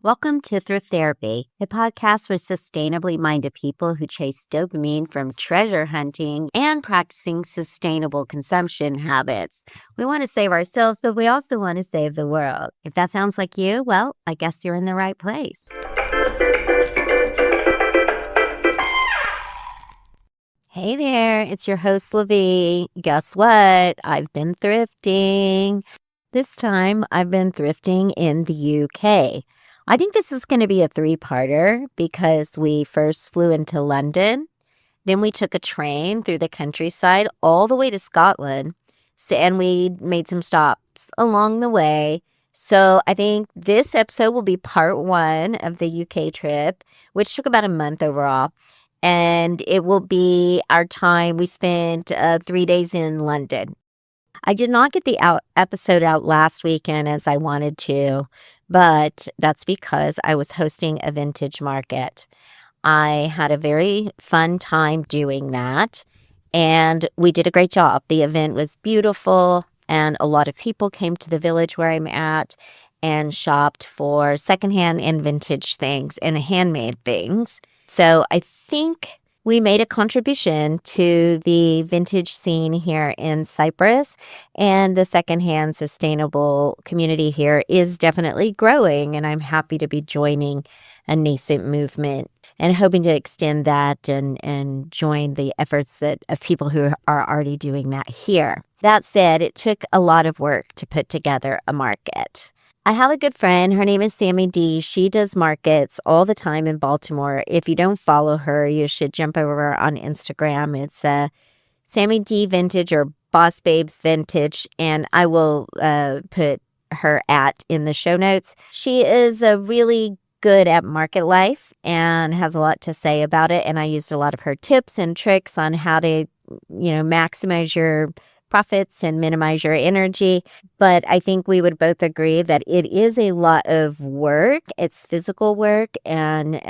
Welcome to Thrift Therapy, a podcast for sustainably minded people who chase dopamine from treasure hunting and practicing sustainable consumption habits. We want to save ourselves, but we also want to save the world. If that sounds like you, well, I guess you're in the right place. Hey there, it's your host, Livy. Guess what? I've been thrifting. This time, I've been thrifting in the UK. I think this is going to be a three-parter because we first flew into London, then we took a train through the countryside all the way to Scotland, and we made some stops along the way. So I think this episode will be part one of the UK trip, which took about a month overall. And it will be our time. We spent 3 days in London. I did not get the episode out last weekend as I wanted to, but that's because I was hosting a vintage market. I had a very fun time doing that, and we did a great job. The event was beautiful, and a lot of people came to the village where I'm at and shopped for secondhand and vintage things and handmade things. So I think we made a contribution to the vintage scene here in Cyprus, and the secondhand sustainable community here is definitely growing, and I'm happy to be joining a nascent movement and hoping to extend that and join the efforts of people who are already doing that here. That said, it took a lot of work to put together a market. I have a good friend. Her name is Sammy D. She does markets all the time in Baltimore. If you don't follow her, you should jump over on Instagram. It's Sammy D Vintage or Boss Babes Vintage, and I will put her in the show notes. She is really good at market life and has a lot to say about it, and I used a lot of her tips and tricks on how to, maximize your profits and minimize your energy. But I think we would both agree that it is a lot of work. It's physical work, and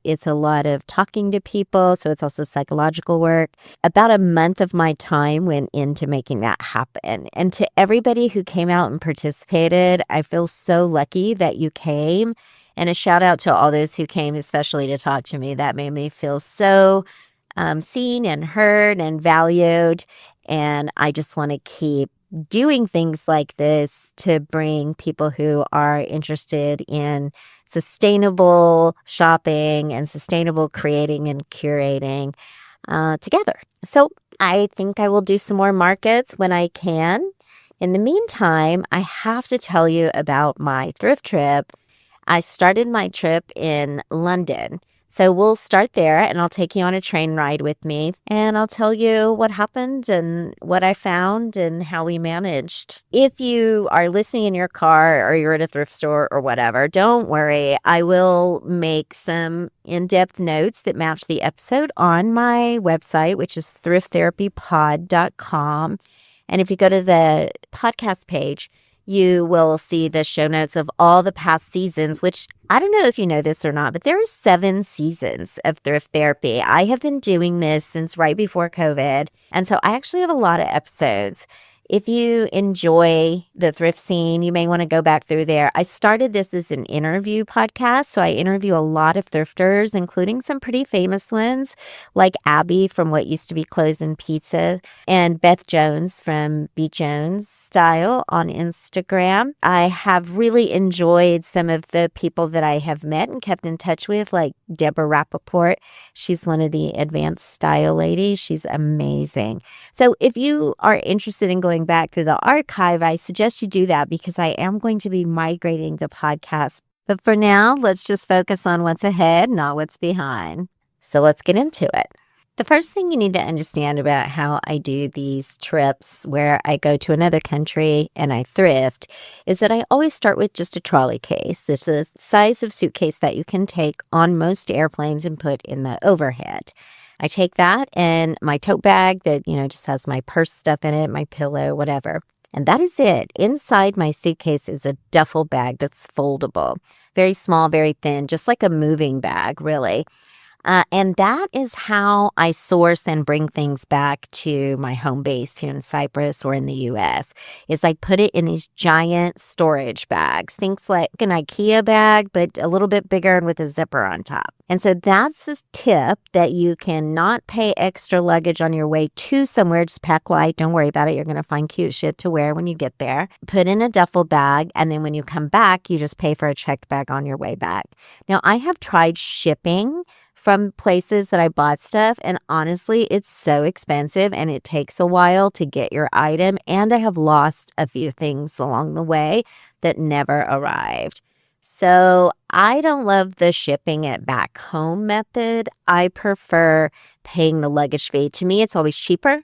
it's a lot of talking to people. So it's also psychological work. About a month of my time went into making that happen. And to everybody who came out and participated, I feel so lucky that you came. And a shout out to all those who came, especially to talk to me. That made me feel so seen and heard and valued. And I just want to keep doing things like this to bring people who are interested in sustainable shopping and sustainable creating and curating together. So I think I will do some more markets when I can. In the meantime, I have to tell you about my thrift trip. I started my trip in London. So we'll start there, and I'll take you on a train ride with me, and I'll tell you what happened and what I found and how we managed. If you are listening in your car or you're at a thrift store or whatever, don't worry. I will make some in-depth notes that match the episode on my website, which is thrifttherapypod.com. And if you go to the podcast page, you will see the show notes of all the past seasons, which I don't know if you know this or not, but there are 7 seasons of Thrift Therapy. I have been doing this since right before COVID. And so I actually have a lot of episodes. If you enjoy the thrift scene, you may want to go back through there. I started this as an interview podcast, so I interview a lot of thrifters, including some pretty famous ones, like Abby from What Used to Be Clothes and Pizza, and Beth Jones from Beat Jones Style on Instagram. I have really enjoyed some of the people that I have met and kept in touch with, like Deborah Rappaport. She's one of the advanced style ladies. She's amazing. So if you are interested in going back to the archive, I suggest you do that because I am going to be migrating the podcast. But for now, let's just focus on what's ahead, not what's behind. So let's get into it. The first thing you need to understand about how I do these trips where I go to another country and I thrift is that I always start with just a trolley case. It's a size of suitcase that you can take on most airplanes and put in the overhead. I take that and my tote bag that, just has my purse stuff in it, my pillow, whatever. And that is it. Inside my suitcase is a duffel bag that's foldable. Very small, very thin, just like a moving bag, really. And that is how I source and bring things back to my home base here in Cyprus or in the US, is I put it in these giant storage bags, things like an IKEA bag, but a little bit bigger and with a zipper on top. And so that's this tip that you can not pay extra luggage on your way to somewhere. Just pack light. Don't worry about it. You're going to find cute shit to wear when you get there. Put in a duffel bag. And then when you come back, you just pay for a checked bag on your way back. Now, I have tried shipping from places that I bought stuff, and honestly, it's so expensive and it takes a while to get your item. And I have lost a few things along the way that never arrived. So I don't love the shipping it back home method. I prefer paying the luggage fee. To me, it's always cheaper.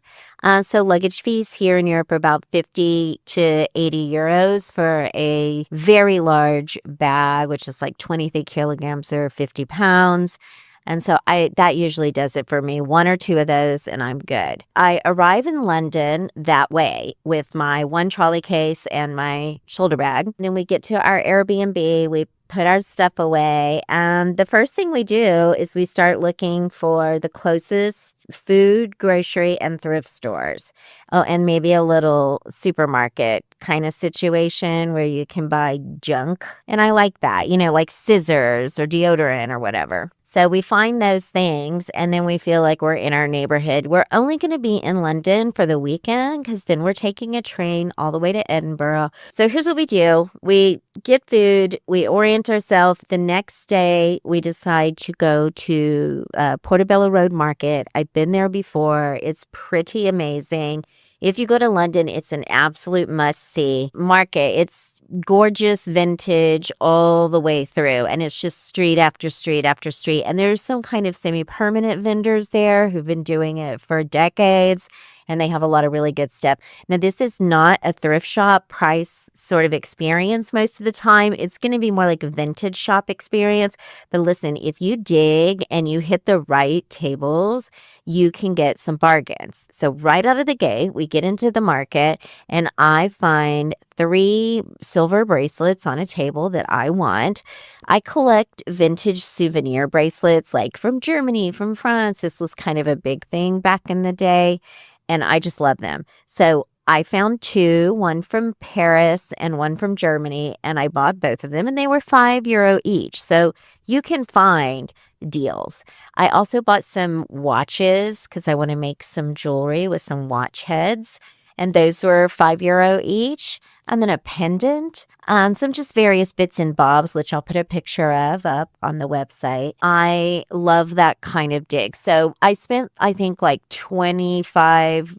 So luggage fees here in Europe are about 50 to 80 euros for a very large bag, which is like 23 kilograms or 50 pounds. And so that usually does it for me. One or two of those and I'm good. I arrive in London that way with my one trolley case and my shoulder bag. And then we get to our Airbnb, we put our stuff away. And the first thing we do is we start looking for the closest food, grocery, and thrift stores. Oh, and maybe a little supermarket kind of situation where you can buy junk. And I like that, like scissors or deodorant or whatever. So we find those things and then we feel like we're in our neighborhood. We're only going to be in London for the weekend because then we're taking a train all the way to Edinburgh. So here's what we do. We get food. We orient ourselves. The next day, we decide to go to Portobello Market. I've been there before. It's pretty amazing. If you go to London, it's an absolute must-see market. It's gorgeous vintage all the way through, and it's just street after street after street. And there's some kind of semi-permanent vendors there who've been doing it for decades, and they have a lot of really good stuff. Now, this is not a thrift shop price sort of experience most of the time. It's going to be more like a vintage shop experience. But listen, if you dig and you hit the right tables, you can get some bargains. So right out of the gate, we get into the market and I find 3 silver bracelets on a table that I want. I collect vintage souvenir bracelets like from Germany, from France. This was kind of a big thing back in the day. And I just love them. So I found 2, one from Paris and one from Germany, and I bought both of them, and they were €5 each. So you can find deals. I also bought some watches because I want to make some jewelry with some watch heads, and those were €5 each. And then a pendant, some just various bits and bobs, which I'll put a picture of up on the website. I love that kind of dig. So I spent, I think, like €25.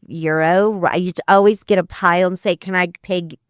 I used to always get a pile and say, can I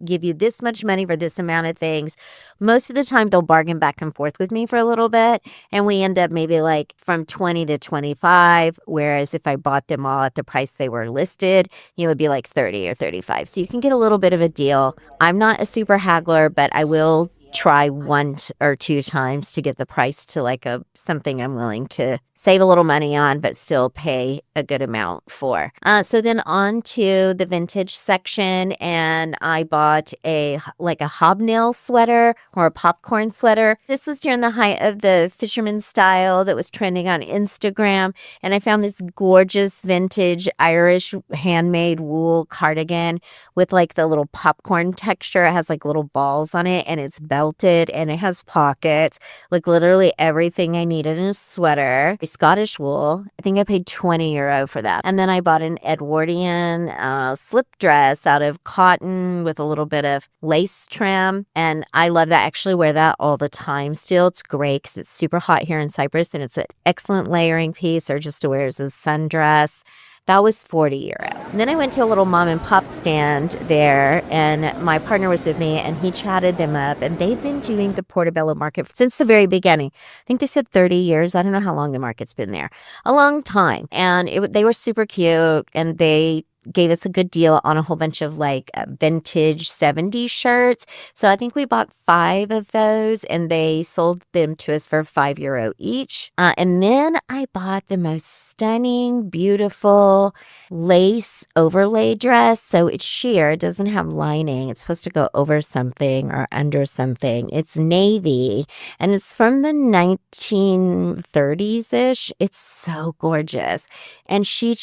give you this much money for this amount of things? Most of the time, they'll bargain back and forth with me for a little bit. And we end up maybe like from 20 to 25. Whereas if I bought them all at the price they were listed, it would be like 30 or 35. So you can get a little bit of a deal. I'm not a super haggler, but I will try 1 or 2 times to get the price to like something I'm willing to save a little money on, but still pay a good amount for. So then on to the vintage section, and I bought a hobnail sweater or a popcorn sweater. This was during the height of the fisherman style that was trending on Instagram, and I found this gorgeous vintage Irish handmade wool cardigan with like the little popcorn texture. It has like little balls on it, and it's belted, and it has pockets, like literally everything I needed in a sweater. Scottish wool. I think I paid €20 for that. And then I bought an Edwardian slip dress out of cotton with a little bit of lace trim. And I love that. I actually wear that all the time still. It's great because it's super hot here in Cyprus, and it's an excellent layering piece or just to wear as a sundress. That was €40. And then I went to a little mom and pop stand there, and my partner was with me, and he chatted them up, and they've been doing the Portobello Market since the very beginning. I think they said 30 years. I don't know how long the market's been there. A long time. And they were super cute, and they gave us a good deal on a whole bunch of like vintage 70s shirts. So I think we bought 5 of those and they sold them to us for €5 each. And then I bought the most stunning, beautiful lace overlay dress. So it's sheer, it doesn't have lining. It's supposed to go over something or under something. It's navy and it's from the 1930s-ish. It's so gorgeous. And she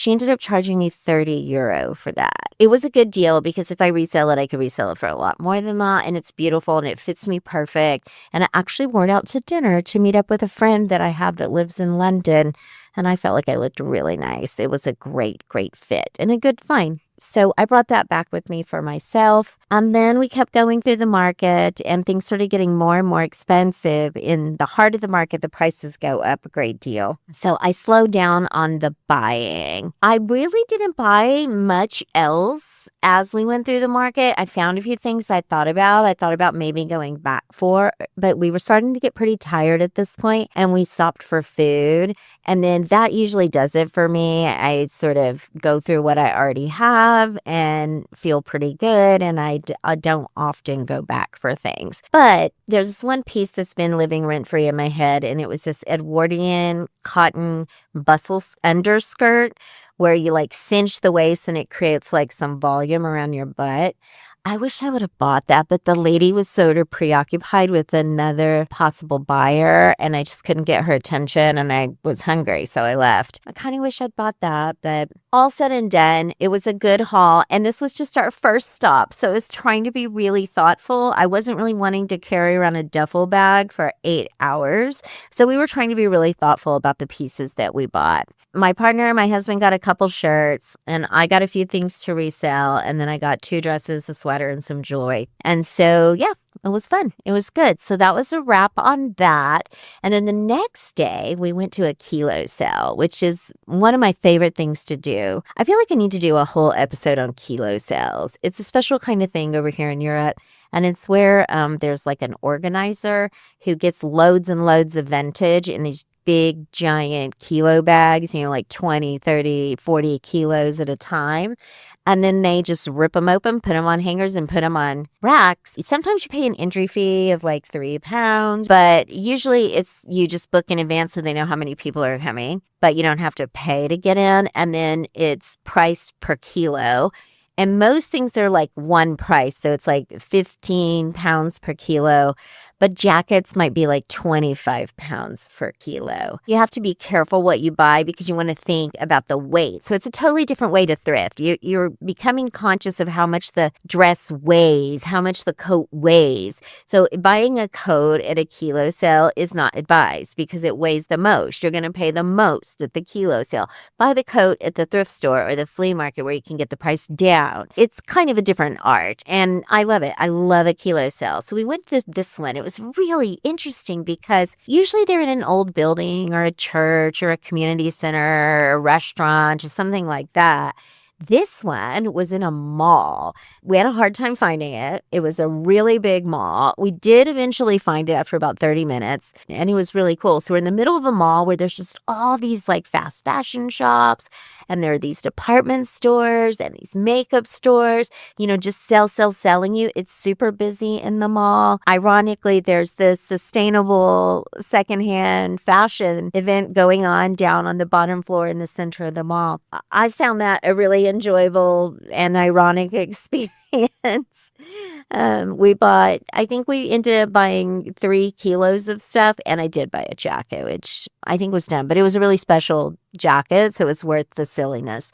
ended up charging me €30 for that. It was a good deal because if I resell it, I could resell it for a lot more than that. And it's beautiful and it fits me perfect. And I actually wore it out to dinner to meet up with a friend that I have that lives in London. And I felt like I looked really nice. It was a great, great fit and a good find. So I brought that back with me for myself. And then we kept going through the market and things started getting more and more expensive. In the heart of the market, the prices go up a great deal. So I slowed down on the buying. I really didn't buy much else as we went through the market. I found a few things I thought about. I thought about maybe going back for, but we were starting to get pretty tired at this point and we stopped for food. And then that usually does it for me. I sort of go through what I already have and feel pretty good. And I don't often go back for things. But there's this one piece that's been living rent-free in my head. And it was this Edwardian cotton bustle underskirt where you like cinch the waist and it creates like some volume around your butt. I wish I would have bought that, but the lady was sort of preoccupied with another possible buyer and I just couldn't get her attention and I was hungry, so I left. I kind of wish I'd bought that, but all said and done, it was a good haul. And this was just our first stop, so I was trying to be really thoughtful. I wasn't really wanting to carry around a duffel bag for 8 hours, so we were trying to be really thoughtful about the pieces that we bought. My partner, my husband got a couple shirts and I got a few things to resell. And then I got 2 dresses, a sweater and some jewelry. And so, yeah, it was fun. It was good. So that was a wrap on that. And then the next day we went to a kilo sale, which is one of my favorite things to do. I feel like I need to do a whole episode on kilo sales. It's a special kind of thing over here in Europe. And it's where there's like an organizer who gets loads and loads of vintage in these big giant kilo bags, like 20, 30, 40 kilos at a time. And then they just rip them open, put them on hangers and put them on racks. Sometimes you pay an entry fee of like £3, but usually it's you just book in advance so they know how many people are coming, but you don't have to pay to get in. And then it's priced per kilo. And most things are like one price. So it's like £15 per kilo. But jackets might be like £25 per kilo. You have to be careful what you buy because you want to think about the weight. So it's a totally different way to thrift. You're becoming conscious of how much the dress weighs, how much the coat weighs. So buying a coat at a kilo sale is not advised because it weighs the most. You're going to pay the most at the kilo sale. Buy the coat at the thrift store or the flea market where you can get the price down. It's kind of a different art and I love it. I love a kilo sale. So we went to this one. It was really interesting because usually they're in an old building or a church or a community center or a restaurant or something like that. This one was in a mall. We had a hard time finding it. It was a really big mall. We did eventually find it after about 30 minutes, and it was really cool. So we're in the middle of a mall where there's just all these like fast fashion shops, and there are these department stores and these makeup stores, just selling you. It's super busy in the mall. Ironically, there's this sustainable secondhand fashion event going on down on the bottom floor in the center of the mall. I found that a really enjoyable and ironic experience. I think we ended up buying 3 kilos of stuff, and I did buy a jacket, which I think was dumb, but it was a really special jacket, so it was worth the silliness.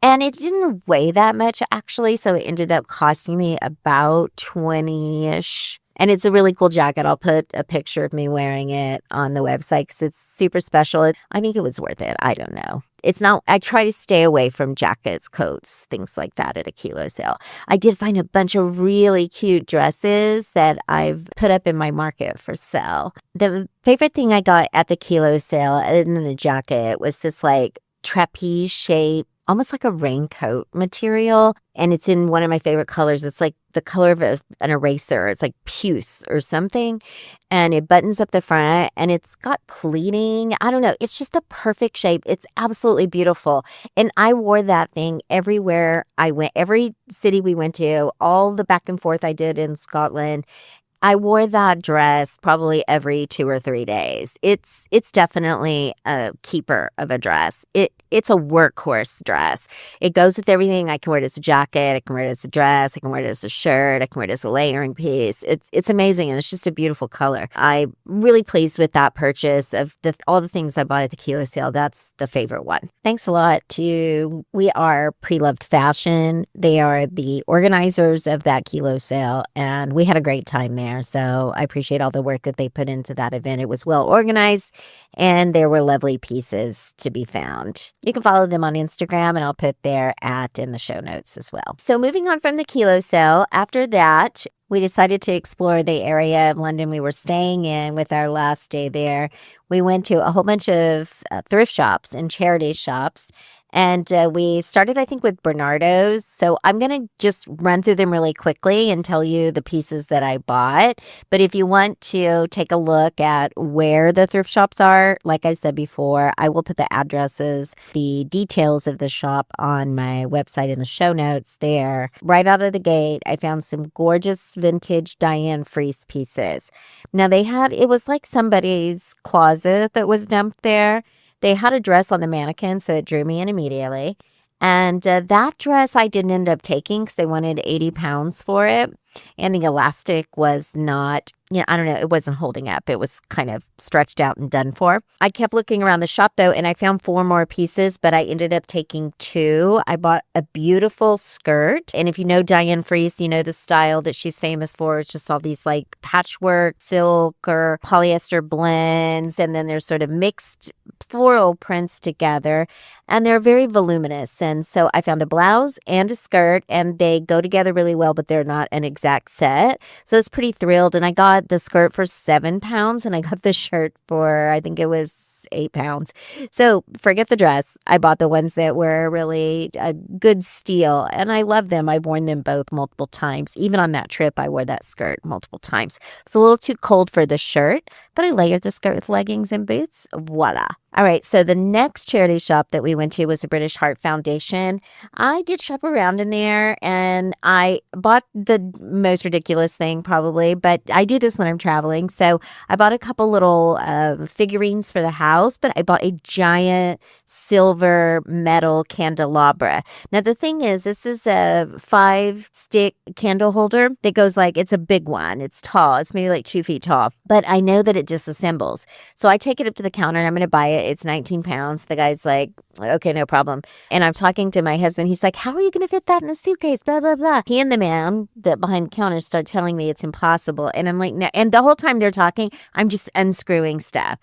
And it didn't weigh that much, actually, so it ended up costing me about 20-ish. And it's a really cool jacket. I'll put a picture of me wearing it on the website because it's super special. I think it was worth it. I don't know. I try to stay away from jackets, coats, things like that at a kilo sale. I did find a bunch of really cute dresses that I've put up in my market for sale. The favorite thing I got at the kilo sale, other than the jacket, was this like trapeze shape, almost like a raincoat material. And it's in one of my favorite colors. It's like the color of an eraser. It's like puce or something. And it buttons up the front and it's got pleating. I don't know. It's just a perfect shape. It's absolutely beautiful. And I wore that thing everywhere I went, every city we went to, all the back and forth I did in Scotland. I wore that dress probably every 2 or 3 days. It's definitely a keeper of a dress. It's a workhorse dress. It goes with everything. I can wear it as a jacket. I can wear it as a dress. I can wear it as a shirt. I can wear it as a layering piece. It's amazing, and it's just a beautiful color. I'm really pleased with that purchase of all the things I bought at the kilo sale. That's the favorite one. Thanks a lot to We Are Pre-Loved Fashion. They are the organizers of that kilo sale, and we had a great time there. So I appreciate all the work that they put into that event. It was well organized and there were lovely pieces to be found. You can follow them on Instagram and I'll put their @ in the show notes as well. So moving on from the kilo sale, after that, we decided to explore the area of London we were staying in with our last day there. We went to a whole bunch of thrift shops and charity shops. And we started, I think, with Bernardo's. So I'm going to just run through them really quickly and tell you the pieces that I bought. But if you want to take a look at where the thrift shops are, like I said before, I will put the addresses, the details of the shop on my website in the show notes there. Right out of the gate, I found some gorgeous vintage Diane Freese pieces. Now it was like somebody's closet that was dumped there. They had a dress on the mannequin, so it drew me in immediately. And that dress I didn't end up taking because they wanted 80 pounds for it. And the elastic was not, I don't know, it wasn't holding up. It was kind of stretched out and done for. I kept looking around the shop though, and I found 4 more pieces, but I ended up taking 2. I bought a beautiful skirt. And if you know Diane Freese, you know the style that she's famous for. It's just all these like patchwork, silk, or polyester blends. And then there's sort of mixed floral prints together. And they're very voluminous. And so I found a blouse and a skirt, and they go together really well, but they're not an exact set. So I was pretty thrilled. And I got the skirt for 7 pounds, and I got the shirt for, I think it was 8 pounds. So forget the dress. I bought the ones that were really a good steal, and I love them. I've worn them both multiple times. Even on that trip, I wore that skirt multiple times. It's a little too cold for the shirt, but I layered the skirt with leggings and boots. Voila. All right, so the next charity shop that we went to was the British Heart Foundation. I did shop around in there, and I bought the most ridiculous thing probably, but I do this when I'm traveling. So I bought a couple little figurines for the house, but I bought a giant silver metal candelabra. Now, the thing is, this is a 5-stick candle holder that goes like, it's a big one. It's tall. It's maybe like 2 feet tall, but I know that it disassembles. So I take it up to the counter and I'm going to buy it. It's 19 pounds. The guy's like, okay, no problem. And I'm talking to my husband. He's like, how are you going to fit that in a suitcase? Blah, blah, blah. He and the man that behind the counter start telling me it's impossible. And I'm like, no. And the whole time they're talking, I'm just unscrewing stuff.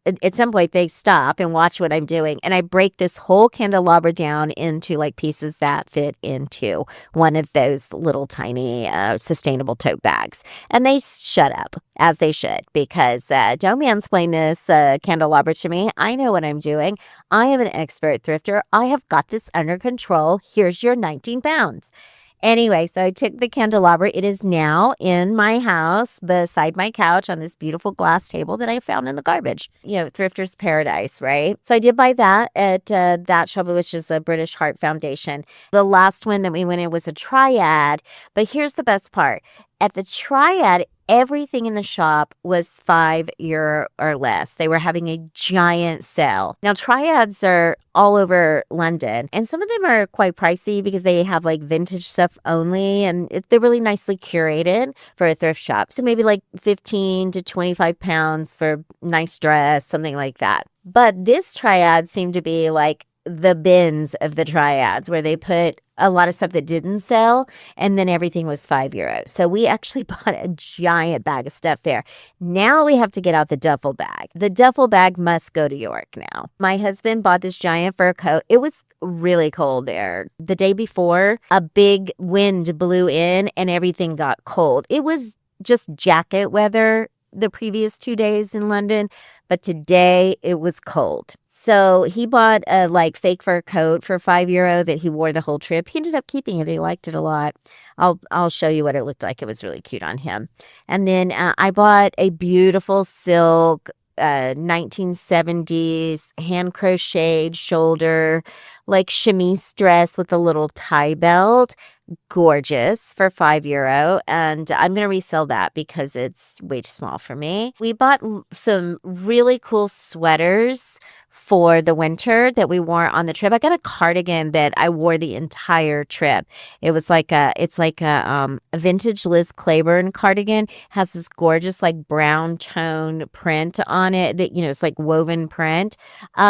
At some point, they stop and watch what I'm doing. And I break this whole candelabra down into like pieces that fit into one of those little tiny sustainable tote bags. And they shut up, as they should, because don't mansplain this candelabra to me. I know what I'm doing. I am an expert thrifter. I have got this under control. Here's your 19 pounds. Anyway, so I took the candelabra. It is now in my house beside my couch on this beautiful glass table that I found in the garbage. Thrifter's paradise, right? So I did buy that at that shop, which is a British Heart Foundation. The last one that we went in was a Triad. But here's the best part. At the Triad, everything in the shop was €5 or less. They were having a giant sale. Now, Triads are all over London, and some of them are quite pricey because they have like vintage stuff only, and they're really nicely curated for a thrift shop. So maybe like 15 to 25 pounds for a nice dress, something like that. But this Triad seemed to be like the bins of the Triads, where they put a lot of stuff that didn't sell, and then everything was €5. So we actually bought a giant bag of stuff there. Now we have to get out the duffel bag. The duffel bag must go to York now. My husband bought this giant fur coat. It was really cold there. The day before, a big wind blew in and everything got cold. It was just jacket weather the previous 2 days in London, but today it was cold. So he bought a like fake fur coat for €5 that he wore the whole trip. He ended up keeping it. He liked it a lot. I'll show you what it looked like. It was really cute on him. And then I bought a beautiful silk 1970s hand crocheted shoulder like chemise dress with a little tie belt. Gorgeous for €5, and I'm going to resell that because it's way too small for me. We bought some really cool sweaters for the winter that we wore on the trip. I got a cardigan that I wore the entire trip. It's like a vintage Liz Claiborne cardigan. Has this gorgeous like brown tone print on it that, it's like woven print,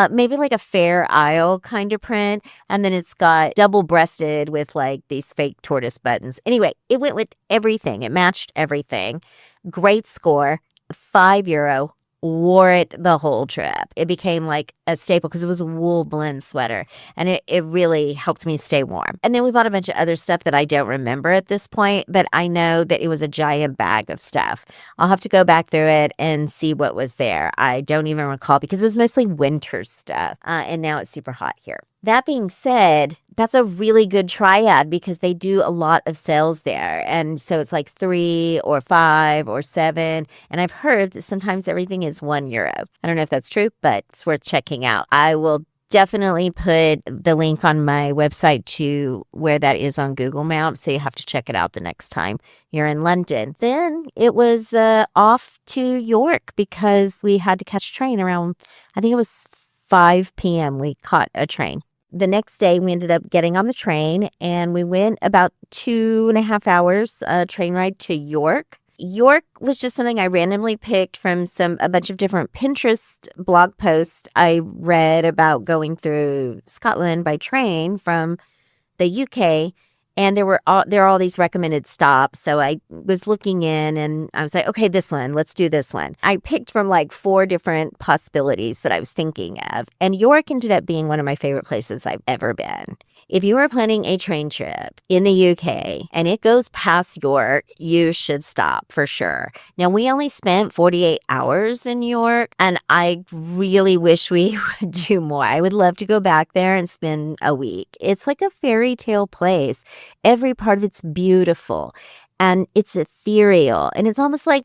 maybe like a Fair Isle kind of print. And then it's got double breasted with like these fake tortoise buttons. Anyway, it went with everything. It matched everything. Great score. €5. Wore it the whole trip. It became like a staple because it was a wool blend sweater, and it really helped me stay warm. And then we bought a bunch of other stuff that I don't remember at this point, but I know that it was a giant bag of stuff. I'll have to go back through it and see what was there. I don't even recall because it was mostly winter stuff, and now it's super hot here. That being said, that's a really good triad because they do a lot of sales there. And so it's like 3 or 5 or 7. And I've heard that sometimes everything is €1. I don't know if that's true, but it's worth checking out. I will definitely put the link on my website to where that is on Google Maps. So you have to check it out the next time you're in London. Then it was off to York because we had to catch a train around, I think it was 5 p.m. We caught a train. The next day, we ended up getting on the train, and we went about 2.5 hours train ride to York. York was just something I randomly picked from a bunch of different Pinterest blog posts I read about going through Scotland by train from the UK. And there are all these recommended stops. So I was looking in and I was like, okay, this one, let's do this one. I picked from like 4 different possibilities that I was thinking of. And York ended up being one of my favorite places I've ever been. If you are planning a train trip in the UK and it goes past York, you should stop for sure. Now, we only spent 48 hours in York, and I really wish we would do more. I would love to go back there and spend a week. It's like a fairy tale place. Every part of it's beautiful. And it's ethereal. And it's almost like,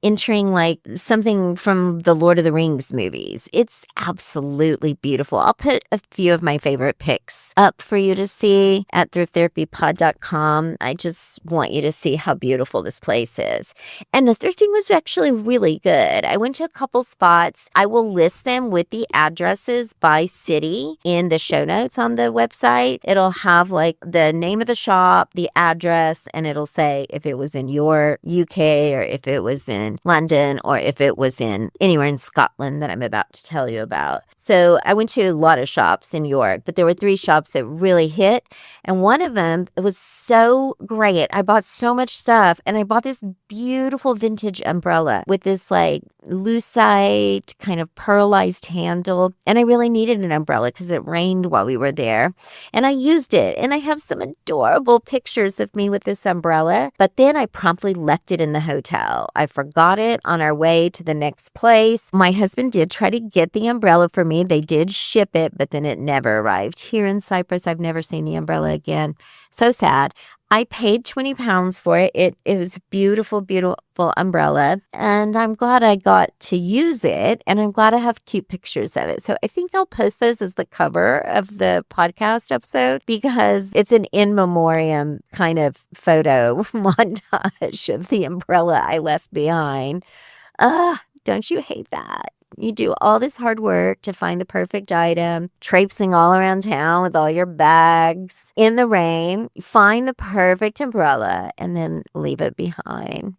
entering like something from the Lord of the Rings movies. It's absolutely beautiful. I'll put a few of my favorite pics up for you to see at thrifttherapypod.com. I just want you to see how beautiful this place is. And the thrifting was actually really good. I went to a couple spots. I will list them with the addresses by city in the show notes on the website. It'll have like the name of the shop, the address, and it'll say if it was in your UK or if it was in London or if it was in anywhere in Scotland that I'm about to tell you about. So I went to a lot of shops in York, but there were 3 shops that really hit. And one of them was so great. I bought so much stuff, and I bought this beautiful vintage umbrella with this like lucite kind of pearlized handle. And I really needed an umbrella because it rained while we were there. And I used it. And I have some adorable pictures of me with this umbrella. But then I promptly left it in the hotel. I forgot it on our way to the next place. My husband did try to get the umbrella for me. They did ship it, but then it never arrived here in Cyprus. I've never seen the umbrella again. So sad. I paid £20 for it. It was a beautiful, beautiful umbrella, and I'm glad I got to use it, and I'm glad I have cute pictures of it. So I think I'll post those as the cover of the podcast episode because it's an in memoriam kind of photo montage of the umbrella I left behind. Don't you hate that? You do all this hard work to find the perfect item, traipsing all around town with all your bags in the rain, find the perfect umbrella, and then leave it behind.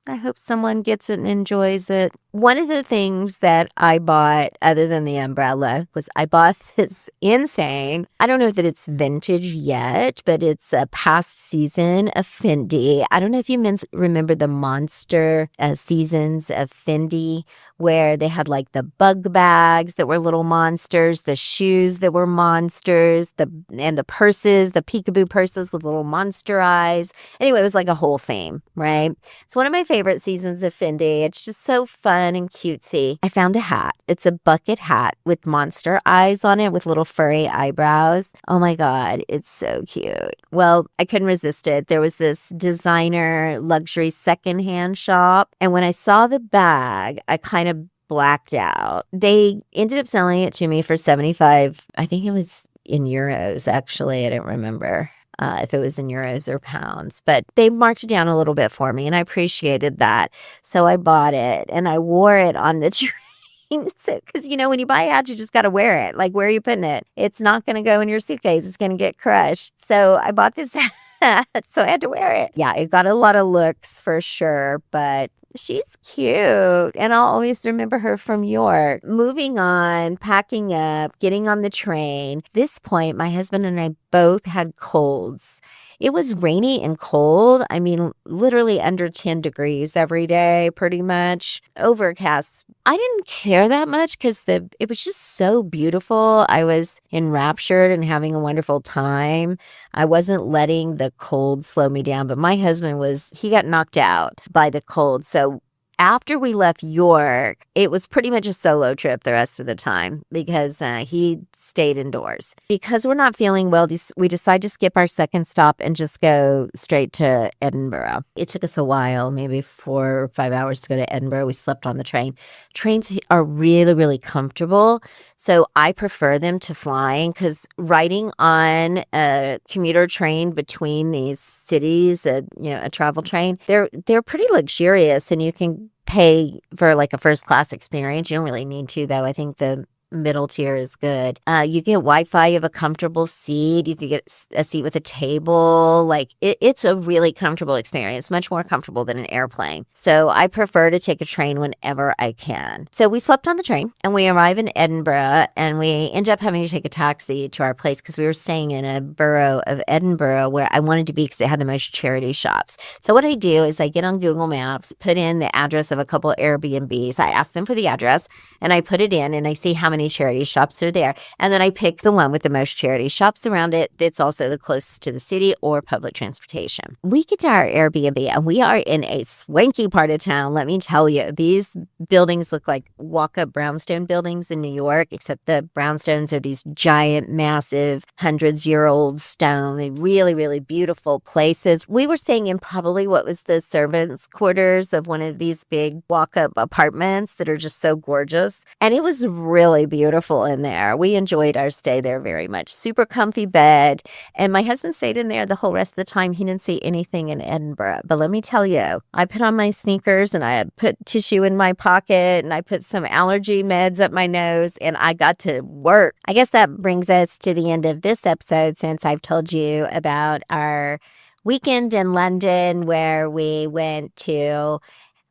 I hope someone gets it and enjoys it. One of the things that I bought, other than the umbrella, was I bought this insane, I don't know that it's vintage yet, but it's a past season of Fendi. I don't know if you remember the monster seasons of Fendi, where they had like the bug bags that were little monsters, the shoes that were monsters, and the purses, the peekaboo purses with little monster eyes. Anyway, it was like a whole theme, right? It's one of my favorite seasons of Fendi. It's just so fun fun and cutesy. I found a hat. It's a bucket hat with monster eyes on it with little furry eyebrows. Oh my God, it's so cute. Well, I couldn't resist it. There was this designer luxury secondhand shop. And when I saw the bag, I kind of blacked out. They ended up selling it to me for 75. I think it was in euros, actually. I don't remember if it was in euros or pounds, but they marked it down a little bit for me and I appreciated that. So I bought it and I wore it on the train. So, because when you buy a hat, you just got to wear it. Like, where are you putting it? It's not going to go in your suitcase. It's going to get crushed. So I bought this hat. So I had to wear it. Yeah, it got a lot of looks for sure, but she's cute, and I'll always remember her from York. Moving on, packing up, getting on the train. This point, my husband and I both had colds. It was rainy and cold. I mean, literally under 10 degrees every day, pretty much. Overcast. I didn't care that much because it was just so beautiful. I was enraptured and having a wonderful time. I wasn't letting the cold slow me down, but my husband he got knocked out by the cold. So after we left York, it was pretty much a solo trip the rest of the time because he stayed indoors. Because we're not feeling well, we decided to skip our second stop and just go straight to Edinburgh. It took us a while, maybe 4 or 5 hours to go to Edinburgh. We slept on the train. Trains are really, really comfortable. So I prefer them to flying because riding on a commuter train between these cities, a travel train, they're pretty luxurious and you can pay for like a first class experience. You don't really need to, though. I think the middle tier is good. You get Wi-Fi, you have a comfortable seat, you can get a seat with a table. Like it's a really comfortable experience, much more comfortable than an airplane. So I prefer to take a train whenever I can. So we slept on the train and we arrive in Edinburgh and we end up having to take a taxi to our place because we were staying in a borough of Edinburgh where I wanted to be because it had the most charity shops. So what I do is I get on Google Maps, put in the address of a couple of Airbnbs. I ask them for the address and I put it in and I see how many charity shops are there. And then I pick the one with the most charity shops around it that's also the closest to the city or public transportation. We get to our Airbnb and we are in a swanky part of town. Let me tell you, these buildings look like walk-up brownstone buildings in New York, except the brownstones are these giant, massive, hundreds-year-old stone, really, really beautiful places. We were staying in probably what was the servants' quarters of one of these big walk-up apartments that are just so gorgeous. And it was really beautiful in there. We enjoyed our stay there very much. Super comfy bed. And my husband stayed in there the whole rest of the time. He didn't see anything in Edinburgh. But let me tell you, I put on my sneakers and I put tissue in my pocket and I put some allergy meds up my nose and I got to work. I guess that brings us to the end of this episode since I've told you about our weekend in London where we went to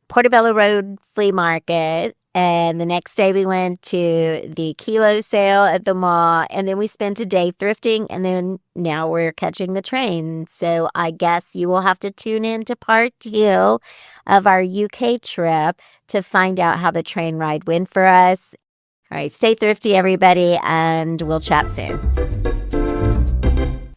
Portobello Road Flea Market. And the next day we went to the kilo sale at the mall. And then we spent a day thrifting. And then now we're catching the train. So I guess you will have to tune in to part 2 of our UK trip to find out how the train ride went for us. All right, stay thrifty, everybody, and we'll chat soon.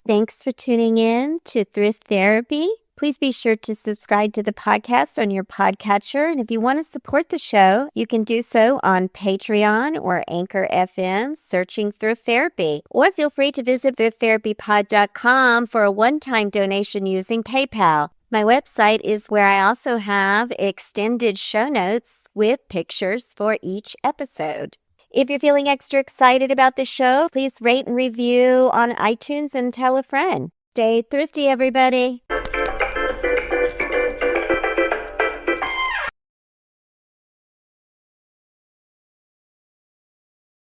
Thanks for tuning in to Thrift Therapy. Please be sure to subscribe to the podcast on your podcatcher. And if you want to support the show, you can do so on Patreon or Anchor FM, searching Thrift Therapy. Or feel free to visit thrifttherapypod.com for a one-time donation using PayPal. My website is where I also have extended show notes with pictures for each episode. If you're feeling extra excited about the show, please rate and review on iTunes and tell a friend. Stay thrifty, everybody.